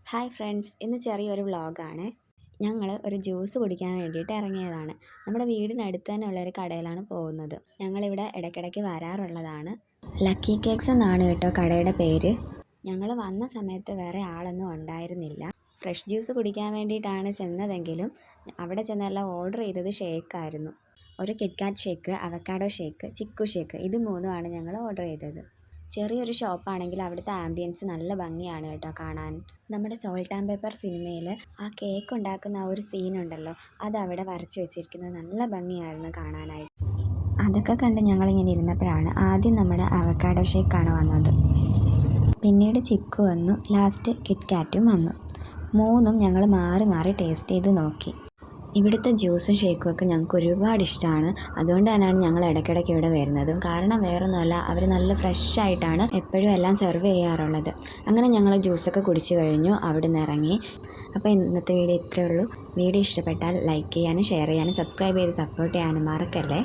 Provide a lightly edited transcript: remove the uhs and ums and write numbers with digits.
Hi friends, ഇന്ന് ചെറിയൊരു വ്ളോഗാണ്. ഞങ്ങൾ ഒരു ജ്യൂസ് കുടിക്കാൻ വേണ്ടിയിട്ട് ഇറങ്ങിയതാണ്. നമ്മുടെ വീടിനടുത്ത് തന്നെ ഉള്ളൊരു കടയിലാണ് പോകുന്നത്. ഞങ്ങളിവിടെ ഇടയ്ക്കിടയ്ക്ക് വരാറുള്ളതാണ്. ലക്കി കേക്ക്സ് എന്നാണ് കേട്ടോ കടയുടെ പേര്. ഞങ്ങൾ വന്ന സമയത്ത് വേറെ ആളൊന്നും ഉണ്ടായിരുന്നില്ല. ഫ്രഷ് ജ്യൂസ് കുടിക്കാൻ വേണ്ടിയിട്ടാണ് ചെന്നതെങ്കിലും അവിടെ ചെന്നെല്ലാം ഓർഡർ ചെയ്തത് ഷേക്കായിരുന്നു. ഒരു KitKat shake, avocado shake, chikoo shake, ഇത് മൂന്നുമാണ് ഞങ്ങൾ ഓർഡർ ചെയ്തത്. ചെറിയൊരു ഷോപ്പാണെങ്കിൽ അവിടുത്തെ ആംബിയൻസ് നല്ല ഭംഗിയാണ് കേട്ടോ കാണാൻ. നമ്മുടെ സോൾട്ട് ആൻഡ് പേപ്പർ സിനിമയിൽ ആ കേക്ക് ഉണ്ടാക്കുന്ന ആ ഒരു സീനുണ്ടല്ലോ, അതവിടെ വരച്ച് വെച്ചിരിക്കുന്നത് നല്ല ഭംഗിയായിരുന്നു കാണാനായിട്ട്. അതൊക്കെ കണ്ട് ഞങ്ങളിങ്ങനെ ഇരുന്നപ്പോഴാണ് ആദ്യം നമ്മുടെ അവക്കാഡോ ഷേക്കാണ് വന്നത്. പിന്നീട് ചിക്കു വന്നു, ലാസ്റ്റ് കിറ്റ്കാറ്റും വന്നു. മൂന്നും ഞങ്ങൾ മാറി മാറി ടേസ്റ്റ് ചെയ്ത് നോക്കി. ഇവിടുത്തെ ജ്യൂസും ഷേക്കും ഒക്കെ ഞങ്ങൾക്ക് ഒരുപാട് ഇഷ്ടമാണ്. അതുകൊണ്ട് തന്നെയാണ് ഞങ്ങൾ ഇടയ്ക്കിടയ്ക്ക് ഇവിടെ വരുന്നതും. കാരണം വേറൊന്നുമല്ല, അവർ നല്ല ഫ്രഷ് ആയിട്ടാണ് എപ്പോഴും എല്ലാം സെർവ് ചെയ്യാറുള്ളത്. അങ്ങനെ ഞങ്ങൾ ജ്യൂസൊക്കെ കുടിച്ച് കഴിഞ്ഞു, അവിടെ നിന്ന് ഇറങ്ങി. അപ്പോൾ ഇന്നത്തെ വീഡിയോ ഇത്രയേ ഉള്ളൂ. വീഡിയോ ഇഷ്ടപ്പെട്ടാൽ ലൈക്ക് ചെയ്യാനും ഷെയർ ചെയ്യാനും സബ്സ്ക്രൈബ് ചെയ്ത് സപ്പോർട്ട് ചെയ്യാനും മറക്കല്ലേ.